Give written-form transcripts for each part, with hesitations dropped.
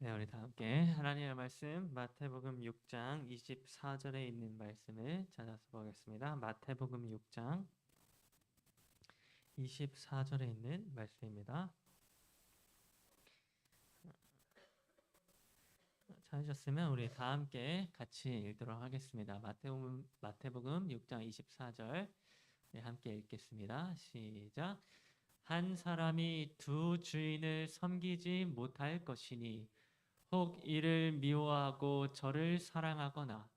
네, 우리 다 함께 하나님의 말씀 마태복음 6장 24절에 있는 말씀을 찾아서 보겠습니다. 마태복음 6장 24절에 있는 말씀입니다. 찾으셨으면 우리 다 함께 같이 읽도록 하겠습니다. 마태복음 6장 24절 함께 읽겠습니다. 시작. 한 사람이 두 주인을 섬기지 못할 것이니 혹 이를 미워하고 저를 사랑하거나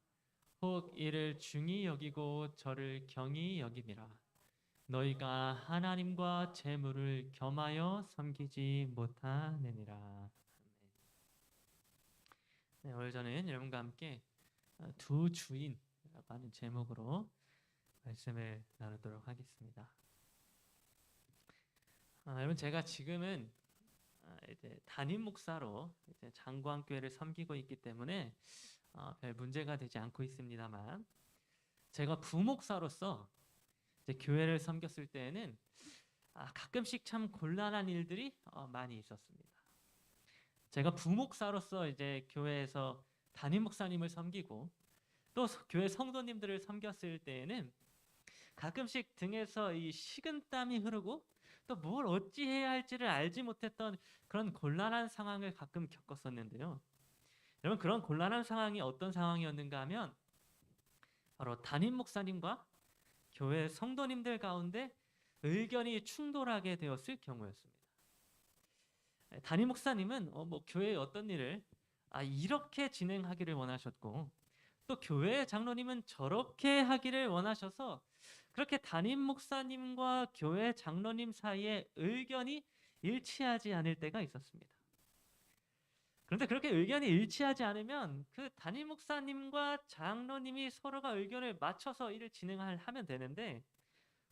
혹 이를 중히 여기고 저를 경히 여김이라. 너희가 하나님과 재물을 겸하여 섬기지 못하느니라. 네, 오늘 저는 여러분과 함께 두 주인이라고 하는 제목으로 말씀을 나누도록 하겠습니다. 여러분, 제가 지금은 이제 담임 목사로 이제 장구한교회를 섬기고 있기 때문에 별 문제가 되지 않고 있습니다만, 제가 부목사로서 이제 교회를 섬겼을 때에는 가끔씩 참 곤란한 일들이 많이 있었습니다. 제가 부목사로서 이제 교회에서 담임 목사님을 섬기고 또 교회 성도님들을 섬겼을 때에는 가끔씩 등에서 이 식은땀이 흐르고 또 뭘 어찌해야 할지를 알지 못했던 그런 곤란한 상황을 가끔 겪었었는데요. 여러분, 그런 곤란한 상황이 어떤 상황이었는가 하면 바로 담임 목사님과 교회 성도님들 가운데 의견이 충돌하게 되었을 경우였습니다. 담임 목사님은 교회의 어떤 일을 이렇게 진행하기를 원하셨고 또 교회 장로님은 저렇게 하기를 원하셔서 그렇게 담임 목사님과 교회 장로님 사이에 의견이 일치하지 않을 때가 있었습니다. 그런데 그렇게 의견이 일치하지 않으면 그 담임 목사님과 장로님이 서로가 의견을 맞춰서 일을 진행하면 되는데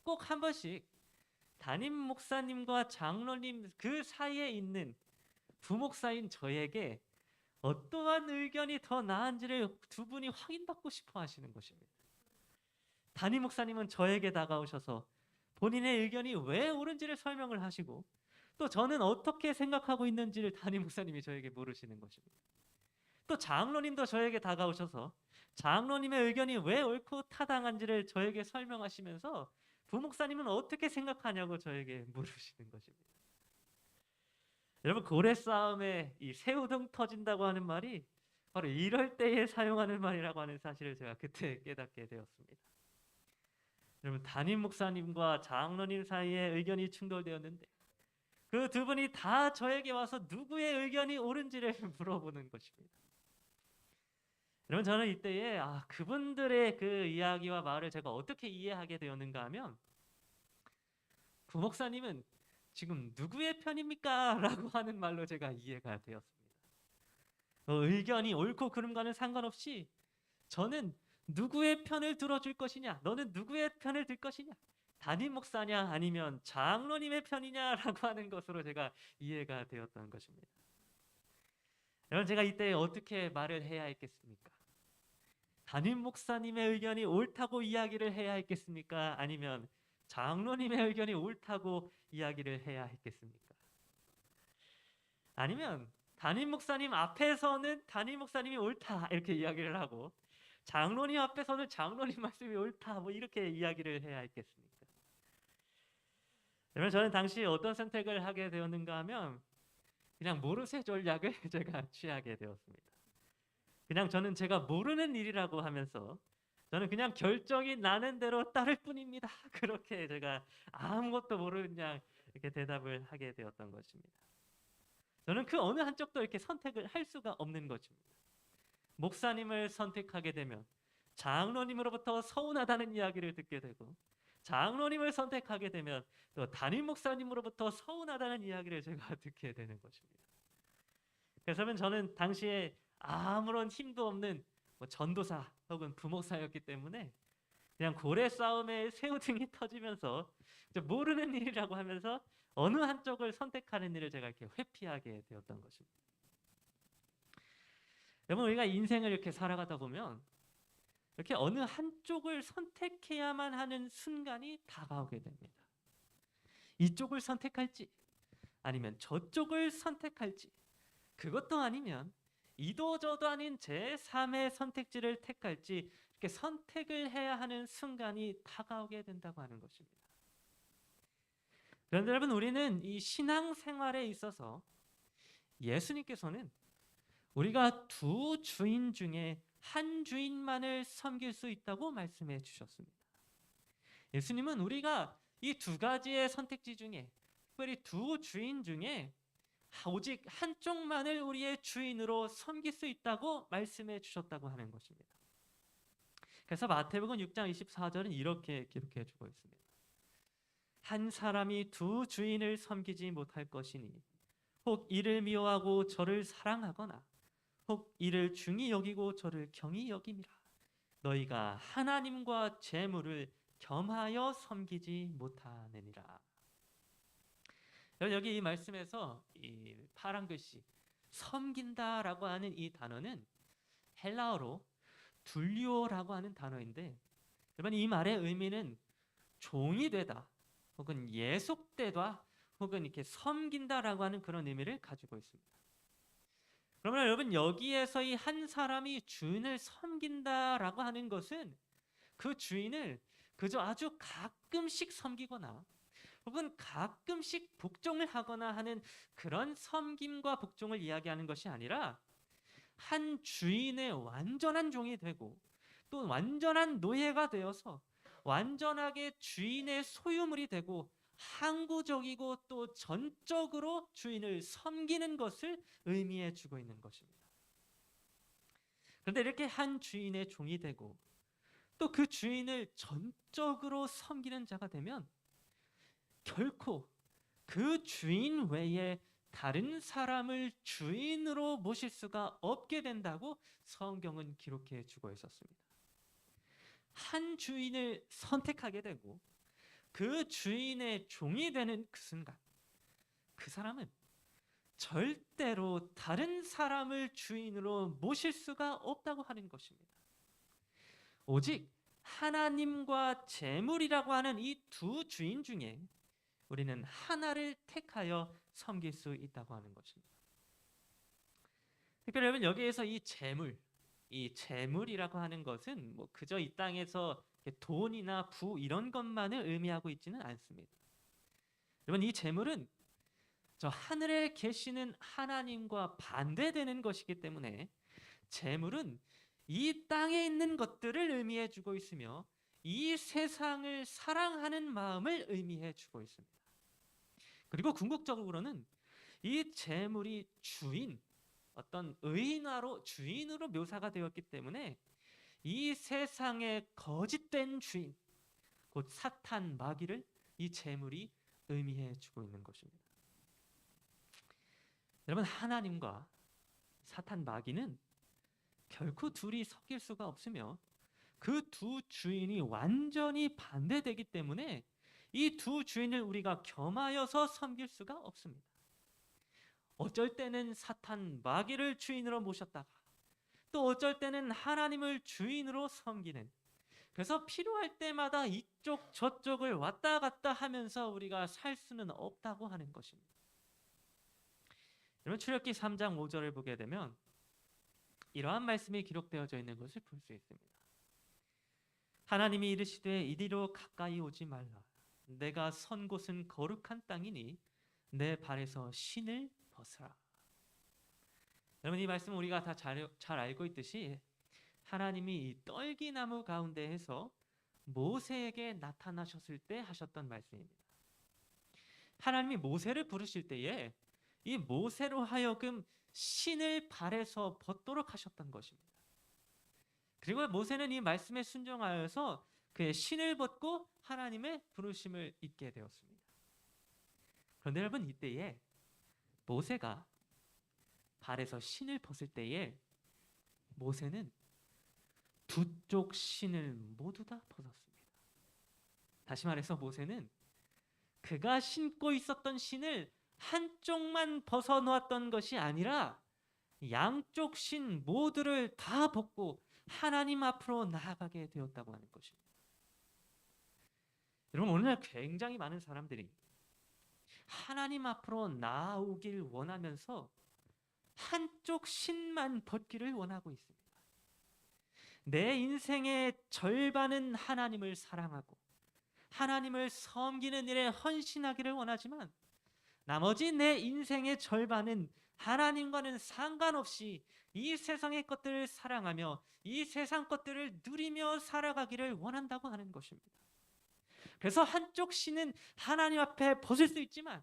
꼭 한 번씩 담임 목사님과 장로님 그 사이에 있는 부목사인 저에게 어떠한 의견이 더 나은지를 두 분이 확인받고 싶어 하시는 것입니다. 담임 목사님은 저에게 다가오셔서 본인의 의견이 왜 옳은지를 설명을 하시고 또 저는 어떻게 생각하고 있는지를 담임 목사님이 저에게 물으시는 것입니다. 또 장로님도 저에게 다가오셔서 장로님의 의견이 왜 옳고 타당한지를 저에게 설명하시면서 부목사님은 어떻게 생각하냐고 저에게 물으시는 것입니다. 여러분, 고래 싸움에 이 새우등 터진다고 하는 말이 바로 이럴 때에 사용하는 말이라고 하는 사실을 제가 그때 깨닫게 되었습니다. 여러분, 담임 목사님과 장로님 사이에 의견이 충돌되었는데 그 두 분이 다 저에게 와서 누구의 의견이 옳은지를 물어보는 것입니다. 여러분, 저는 이때에 그분들의 그 이야기와 말을 제가 어떻게 이해하게 되었는가 하면 부목사님은 지금 누구의 편입니까? 라고 하는 말로 제가 이해가 되었습니다. 의견이 옳고 그름과는 상관없이 저는 누구의 편을 들어줄 것이냐? 너는 누구의 편을 들 것이냐? 담임 목사냐 아니면 장로님의 편이냐라고 하는 것으로 제가 이해가 되었던 것입니다. 여러분, 제가 이때 어떻게 말을 해야 했겠습니까? 담임 목사님의 의견이 옳다고 이야기를 해야 했겠습니까? 아니면 장로님의 의견이 옳다고 이야기를 해야 했겠습니까? 아니면 담임 목사님 앞에서는 담임 목사님이 옳다 이렇게 이야기를 하고 장로님 앞에서는 장로님 말씀이 옳다 뭐 이렇게 이야기를 해야 했겠습니까? 여러분, 저는 당시 어떤 선택을 하게 되었는가 하면 그냥 모르쇠 전략을 제가 취하게 되었습니다. 그냥 저는 제가 모르는 일이라고 하면서 저는 그냥 결정이 나는 대로 따를 뿐입니다. 그렇게 제가 아무것도 모르는 양 이렇게 대답을 하게 되었던 것입니다. 저는 그 어느 한쪽도 이렇게 선택을 할 수가 없는 것입니다. 목사님을 선택하게 되면 장로님으로부터 서운하다는 이야기를 듣게 되고 장로님을 선택하게 되면 또 담임 목사님으로부터 서운하다는 이야기를 제가 듣게 되는 것입니다. 그래서 저는 당시에 아무런 힘도 없는 전도사 혹은 부목사였기 때문에 그냥 고래 싸움에 새우등이 터지면서 모르는 일이라고 하면서 어느 한쪽을 선택하는 일을 제가 이렇게 회피하게 되었던 것입니다. 여러분, 우리가 인생을 이렇게 살아가다 보면 이렇게 어느 한쪽을 선택해야만 하는 순간이 다가오게 됩니다. 이쪽을 선택할지 아니면 저쪽을 선택할지 그것도 아니면 이도저도 아닌 제3의 선택지를 택할지 이렇게 선택을 해야 하는 순간이 다가오게 된다고 하는 것입니다. 그런데 여러분, 우리는 이 신앙생활에 있어서 예수님께서는 우리가 두 주인 중에 한 주인만을 섬길 수 있다고 말씀해 주셨습니다. 예수님은 우리가 이 두 가지의 선택지 중에, 특별히 두 주인 중에 오직 한쪽만을 우리의 주인으로 섬길 수 있다고 말씀해 주셨다고 하는 것입니다. 그래서 마태복음 6장 24절은 이렇게 기록해 주고 있습니다. 한 사람이 두 주인을 섬기지 못할 것이니 혹 이를 미워하고 저를 사랑하거나 혹 이를 중히 여기고 저를 경히 여김이라. 너희가 하나님과 재물을 겸하여 섬기지 못하느니라. 여기 이 말씀에서 이 파란 글씨 섬긴다라고 하는 이 단어는 헬라어로 둘리오라고 하는 단어인데, 여러분, 이 말의 의미는 종이 되다 혹은 예속되다 혹은 이렇게 섬긴다라고 하는 그런 의미를 가지고 있습니다. 그러면 여러분, 여기에서 이 한 사람이 주인을 섬긴다라고 하는 것은 그 주인을 그저 아주 가끔씩 섬기거나 혹은 가끔씩 복종을 하거나 하는 그런 섬김과 복종을 이야기하는 것이 아니라 한 주인의 완전한 종이 되고 또 완전한 노예가 되어서 완전하게 주인의 소유물이 되고 항구적이고 또 전적으로 주인을 섬기는 것을 의미해 주고 있는 것입니다. 그런데 이렇게 한 주인의 종이 되고 또 그 주인을 전적으로 섬기는 자가 되면 결코 그 주인 외에 다른 사람을 주인으로 모실 수가 없게 된다고 성경은 기록해 주고 있었습니다. 한 주인을 선택하게 되고 그 주인의 종이 되는 그 순간, 그 사람은 절대로 다른 사람을 주인으로 모실 수가 없다고 하는 것입니다. 오직 하나님과 재물이라고 하는 이 두 주인 중에 우리는 하나를 택하여 섬길 수 있다고 하는 것입니다. 특별히 여러분, 여기에서 이 재물이라고 하는 것은 뭐 그저 이 땅에서 돈이나 부 이런 것만을 의미하고 있지는 않습니다. 여러분, 이 재물은 저 하늘에 계시는 하나님과 반대되는 것이기 때문에 재물은 이 땅에 있는 것들을 의미해 주고 있으며 이 세상을 사랑하는 마음을 의미해 주고 있습니다. 그리고 궁극적으로는 이 재물이 어떤 의인화로 주인으로 묘사가 되었기 때문에 이 세상의 거짓된 주인, 곧 사탄 마귀를 이 재물이 의미해 주고 있는 것입니다. 여러분, 하나님과 사탄 마귀는 결코 둘이 섞일 수가 없으며 그 두 주인이 완전히 반대되기 때문에 이 두 주인을 우리가 겸하여서 섬길 수가 없습니다. 어쩔 때는 사탄 마귀를 주인으로 모셨다가 또 어쩔 때는 하나님을 주인으로 섬기는, 그래서 필요할 때마다 이쪽 저쪽을 왔다 갔다 하면서 우리가 살 수는 없다고 하는 것입니다. 여러분, 출애굽기 3장 5절을 보게 되면 이러한 말씀이 기록되어져 있는 것을 볼 수 있습니다. 하나님이 이르시되 이리로 가까이 오지 말라. 내가 선 곳은 거룩한 땅이니 내 발에서 신을 벗으라. 여러분, 이 말씀은 우리가 다 잘 알고 있듯이 하나님이 이 떨기나무 가운데에서 모세에게 나타나셨을 때 하셨던 말씀입니다. 하나님이 모세를 부르실 때에 이 모세로 하여금 신을 발에서 벗도록 하셨던 것입니다. 그리고 모세는 이 말씀에 순종하여서 그의 신을 벗고 하나님의 부르심을 입게 되었습니다. 그런데 여러분, 이때에 모세가 발에서 신을 벗을 때에 모세는 두 쪽 신을 모두 다 벗었습니다. 다시 말해서 모세는 그가 신고 있었던 신을 한쪽만 벗어놓았던 것이 아니라 양쪽 신 모두를 다 벗고 하나님 앞으로 나아가게 되었다고 하는 것입니다. 여러분, 오늘날 굉장히 많은 사람들이 하나님 앞으로 나아오길 원하면서 한쪽 신만 벗기를 원하고 있습니다. 내 인생의 절반은 하나님을 사랑하고 하나님을 섬기는 일에 헌신하기를 원하지만 나머지 내 인생의 절반은 하나님과는 상관없이 이 세상의 것들을 사랑하며 이 세상 것들을 누리며 살아가기를 원한다고 하는 것입니다. 그래서 한쪽 신은 하나님 앞에 벗을 수 있지만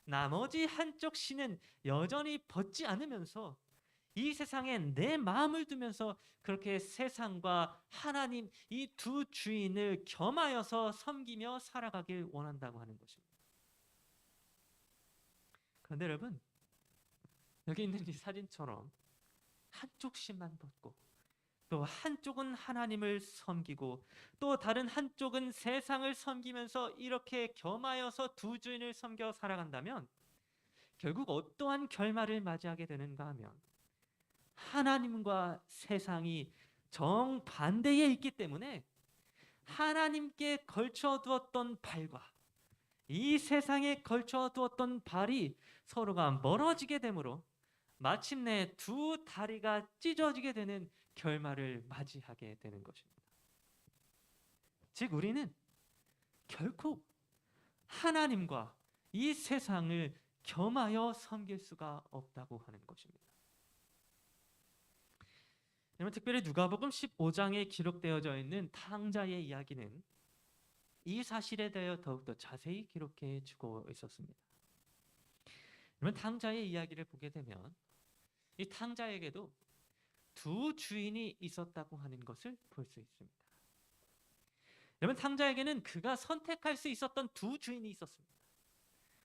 나머지 한쪽 신은 여전히 벗지 않으면서 이 세상에 내 마음을 두면서 그렇게 세상과 하나님 이 두 주인을 겸하여서 섬기며 살아가길 원한다고 하는 것입니다. 그런데 여러분, 여기 있는 이 사진처럼 한쪽 신만 벗고 또 한쪽은 하나님을 섬기고 또 다른 한쪽은 세상을 섬기면서 이렇게 겸하여서 두 주인을 섬겨 살아간다면 결국 어떠한 결말을 맞이하게 되는가 하면 하나님과 세상이 정반대에 있기 때문에 하나님께 걸쳐두었던 발과 이 세상에 걸쳐두었던 발이 서로가 멀어지게 되므로 마침내 두 다리가 찢어지게 되는 결말을 맞이하게 되는 것입니다. 즉 우리는 결코 하나님과 이 세상을 겸하여 섬길 수가 없다고 하는 것입니다. 여러분, 특별히 누가복음 15장에 기록되어져 있는 탕자의 이야기는 이 사실에 대하여 더욱더 자세히 기록해 주고 있었습니다. 여러분, 탕자의 이야기를 보게 되면 이 탕자에게도 두 주인이 있었다고 하는 것을 볼 수 있습니다. 여러분, 탕자에게는 그가 선택할 수 있었던 두 주인이 있었습니다.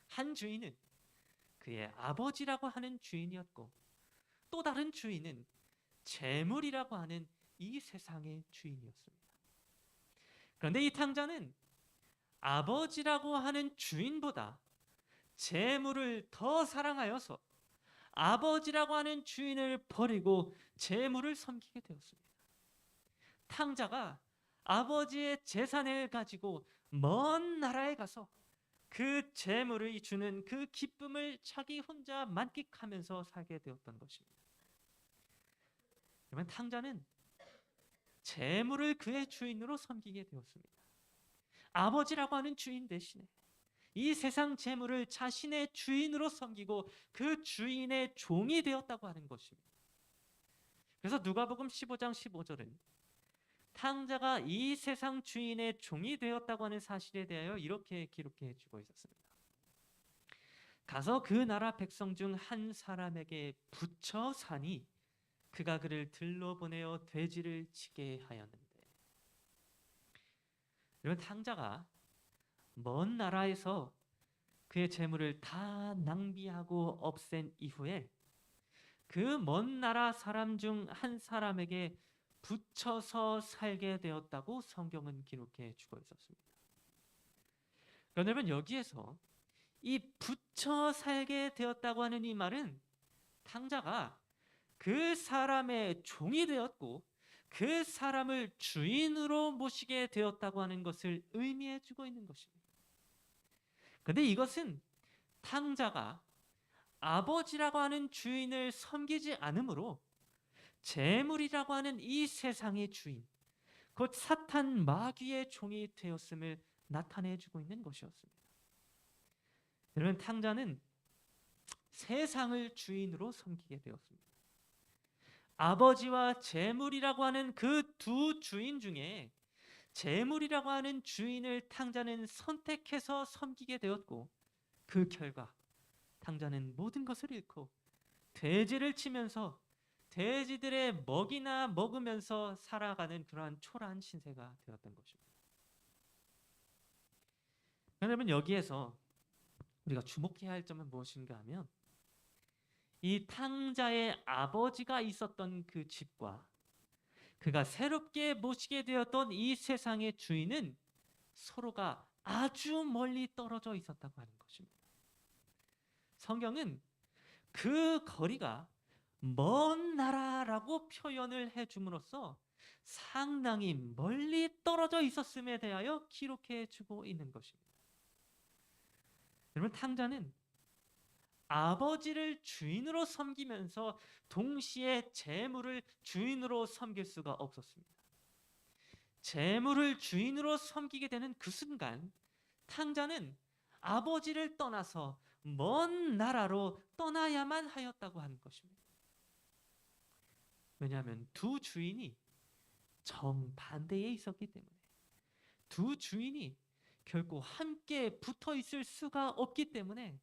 한 주인은 그의 아버지라고 하는 주인이었고 또 다른 주인은 재물이라고 하는 이 세상의 주인이었습니다. 그런데 이 탕자는 아버지라고 하는 주인보다 재물을 더 사랑하여서 아버지라고 하는 주인을 버리고 재물을 섬기게 되었습니다. 탕자가 아버지의 재산을 가지고 먼 나라에 가서 그 재물을 주는 그 기쁨을 자기 혼자 만끽하면서 살게 되었던 것입니다. 그러면 탕자는 재물을 그의 주인으로 섬기게 되었습니다. 아버지라고 하는 주인 대신에 이 세상 재물을 자신의 주인으로 섬기고 그 주인의 종이 되었다고 하는 것입니다. 그래서 누가복음 15장 15절은 탕자가 이 세상 주인의 종이 되었다고 하는 사실에 대하여 이렇게 기록해 주고 있었습니다. 가서 그 나라 백성 중 한 사람에게 붙여 사니 그가 그를 들러 보내어 돼지를 치게 하였는데. 여러분, 탕자가 먼 나라에서 그의 재물을 다 낭비하고 없앤 이후에 그 먼 나라 사람 중 한 사람에게 붙여서 살게 되었다고 성경은 기록해 주고 있었습니다. 여러분, 여기에서 이 붙여 살게 되었다고 하는 이 말은 탕자가 그 사람의 종이 되었고 그 사람을 주인으로 모시게 되었다고 하는 것을 의미해 주고 있는 것입니다. 그런데 이것은 탕자가 아버지라고 하는 주인을 섬기지 않으므로 재물이라고 하는 이 세상의 주인, 곧 사탄 마귀의 종이 되었음을 나타내 주고 있는 것이었습니다. 여러분, 탕자는 세상을 주인으로 섬기게 되었습니다. 아버지와 재물이라고 하는 그 두 주인 중에 재물이라고 하는 주인을 탕자는 선택해서 섬기게 되었고 그 결과 탕자는 모든 것을 잃고 돼지를 치면서 돼지들의 먹이나 먹으면서 살아가는 그러한 초라한 신세가 되었던 것입니다. 여러분, 여기에서 우리가 주목해야 할 점은 무엇인가 하면 이 탕자의 아버지가 있었던 그 집과 그가 새롭게 모시게 되었던 이 세상의 주인은 서로가 아주 멀리 떨어져 있었다고 하는 것입니다. 성경은 그 거리가 먼 나라라고 표현을 해줌으로써 상당히 멀리 떨어져 있었음에 대하여 기록해 주고 있는 것입니다. 여러분, 탕자는 아버지를 주인으로 섬기면서 동시에 재물을 주인으로 섬길 수가 없었습니다. 재물을 주인으로 섬기게 되는 그 순간 탕자는 아버지를 떠나서 먼 나라로 떠나야만 하였다고 하는 것입니다. 왜냐하면 두 주인이 정반대에 있었기 때문에, 두 주인이 결코 함께 붙어 있을 수가 없기 때문에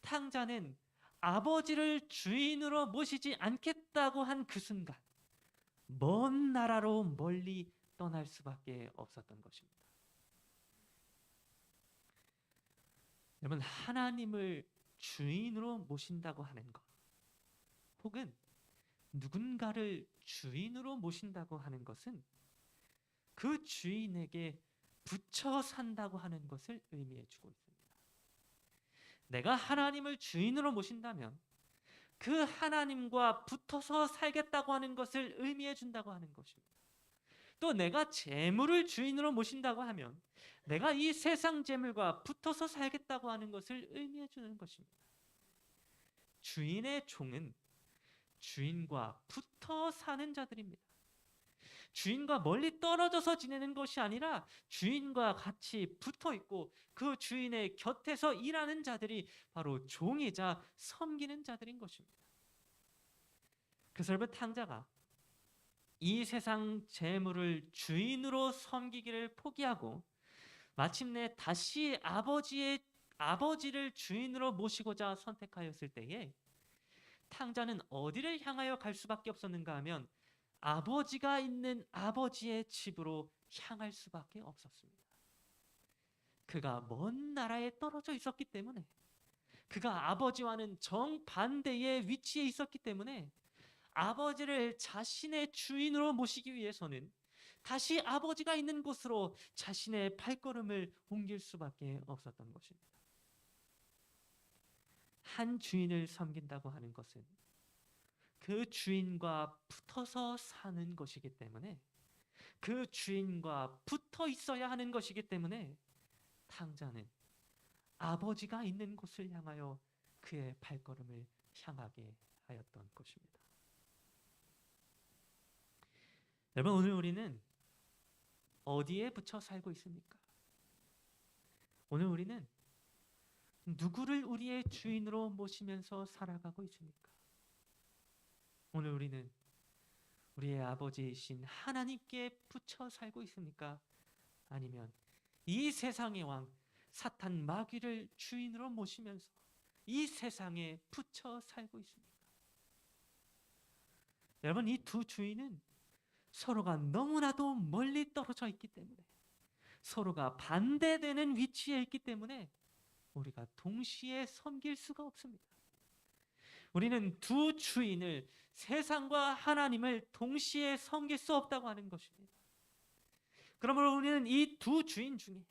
탕자는 아버지를 주인으로 모시지 않겠다고 한 그 순간 먼 나라로 멀리 떠날 수밖에 없었던 것입니다. 여러분, 하나님을 주인으로 모신다고 하는 것, 혹은 누군가를 주인으로 모신다고 하는 것은 그 주인에게 붙여 산다고 하는 것을 의미해 주고 있습니다. 내가 하나님을 주인으로 모신다면 그 하나님과 붙어서 살겠다고 하는 것을 의미해 준다고 하는 것입니다. 또 내가 재물을 주인으로 모신다고 하면 내가 이 세상 재물과 붙어서 살겠다고 하는 것을 의미해 주는 것입니다. 주인의 종은 주인과 붙어 사는 자들입니다. 주인과 멀리 떨어져서 지내는 것이 아니라 주인과 같이 붙어 있고 그 주인의 곁에서 일하는 자들이 바로 종이자 섬기는 자들인 것입니다. 그래서 여러분, 탕자가 이 세상 재물을 주인으로 섬기기를 포기하고 마침내 다시 아버지를 주인으로 모시고자 선택하였을 때에 탕자는 어디를 향하여 갈 수밖에 없었는가 하면 아버지가 있는 아버지의 집으로 향할 수밖에 없었습니다. 그가 먼 나라에 떨어져 있었기 때문에, 그가 아버지와는 정반대의 위치에 있었기 때문에 아버지를 자신의 주인으로 모시기 위해서는 다시 아버지가 있는 곳으로 자신의 발걸음을 옮길 수밖에 없었던 것입니다. 한 주인을 섬긴다고 하는 것은 그 주인과 붙어서 사는 것이기 때문에, 그 주인과 붙어 있어야 하는 것이기 때문에 탕자는 아버지가 있는 곳을 향하여 그의 발걸음을 향하게 하였던 것입니다. 여러분, 오늘 우리는 어디에 붙여 살고 있습니까? 오늘 우리는 누구를 우리의 주인으로 모시면서 살아가고 있습니까? 오늘 우리는 우리의 아버지이신 하나님께 붙여 살고 있습니까? 아니면 이 세상의 왕 사탄 마귀를 주인으로 모시면서 이 세상에 붙여 살고 있습니까? 여러분, 이 두 주인은 서로가 너무나도 멀리 떨어져 있기 때문에, 서로가 반대되는 위치에 있기 때문에 우리가 동시에 섬길 수가 없습니다. 우리는 두 주인을, 세상과 하나님을 동시에 섬길 수 없다고 하는 것입니다. 그러므로 우리는 이 두 주인 중에,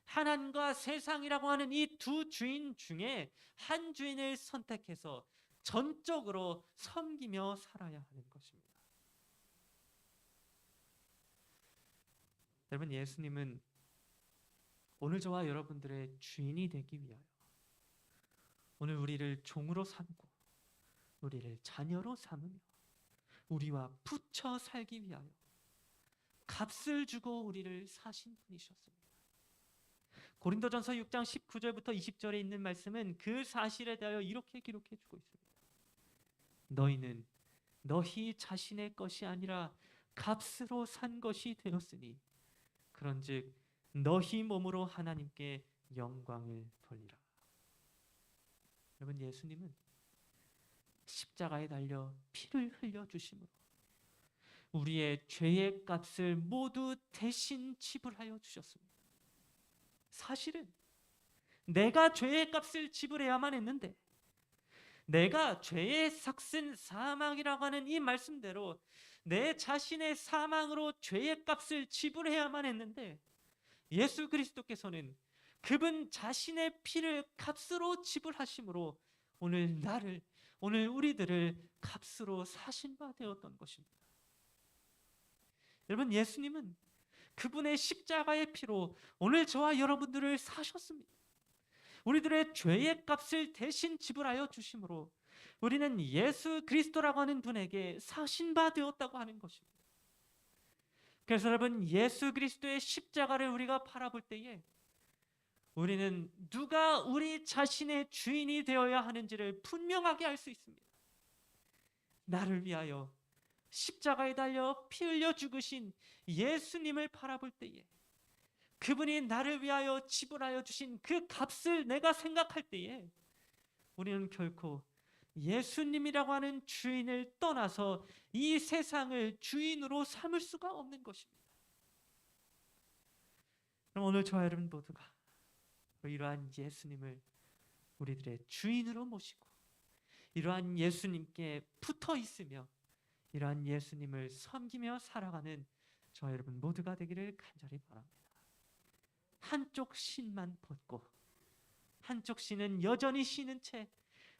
하나님과 세상이라고 하는 이 두 주인 중에 한 주인을 선택해서 전적으로 섬기며 살아야 하는 것입니다. 여러분, 예수님은 오늘 저와 여러분들의 주인이 되기 위하여 오늘 우리를 종으로 삼고 우리를 자녀로 삼으며 우리와 붙여 살기 위하여 값을 주고 우리를 사신 분이셨습니다. 고린도전서 6장 19절부터 20절에 있는 말씀은 그 사실에 대하여 이렇게 기록해 주고 있습니다. 너희는 너희 자신의 것이 아니라 값으로 산 것이 되었으니 그런즉 너희 몸으로 하나님께 영광을 돌리라. 여러분, 예수님은 십자가에 달려 피를 흘려 주심으로 우리의 죄의 값을 모두 대신 지불하여 주셨습니다. 사실은 내가 죄의 값을 지불해야만 했는데, 내가 죄의 삭슨 사망이라고 하는 이 말씀대로 내 자신의 사망으로 죄의 값을 지불해야만 했는데, 예수 그리스도께서는 그분 자신의 피를 값으로 지불하심으로 오늘 우리들을 값으로 사신 바 되었던 것입니다. 여러분, 예수님은 그분의 십자가의 피로 오늘 저와 여러분들을 사셨습니다. 우리들의 죄의 값을 대신 지불하여 주심으로 우리는 예수 그리스도라고 하는 분에게 사신 바 되었다고 하는 것입니다. 그래서 여러분, 예수 그리스도의 십자가를 우리가 바라볼 때에 우리는 누가 우리 자신의 주인이 되어야 하는지를 분명하게 알 수 있습니다. 나를 위하여 십자가에 달려 피 흘려 죽으신 예수님을 바라볼 때에, 그분이 나를 위하여 지불하여 주신 그 값을 내가 생각할 때에 우리는 결코 예수님이라고 하는 주인을 떠나서 이 세상을 주인으로 삼을 수가 없는 것입니다. 그럼 오늘 저와 여러분 모두가 이러한 예수님을 우리들의 주인으로 모시고 이러한 예수님께 붙어 있으며 이러한 예수님을 섬기며 살아가는 저와 여러분 모두가 되기를 간절히 바랍니다. 한쪽 신만 벗고 한쪽 신은 여전히 신은 채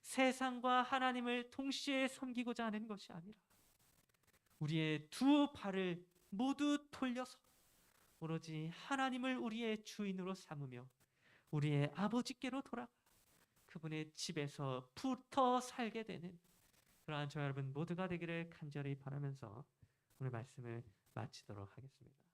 세상과 하나님을 동시에 섬기고자 하는 것이 아니라 우리의 두 발을 모두 돌려서 오로지 하나님을 우리의 주인으로 삼으며 우리의 아버지께로 돌아가 그분의 집에서 붙어 살게 되는 그러한 저와 여러분 모두가 되기를 간절히 바라면서 오늘 말씀을 마치도록 하겠습니다.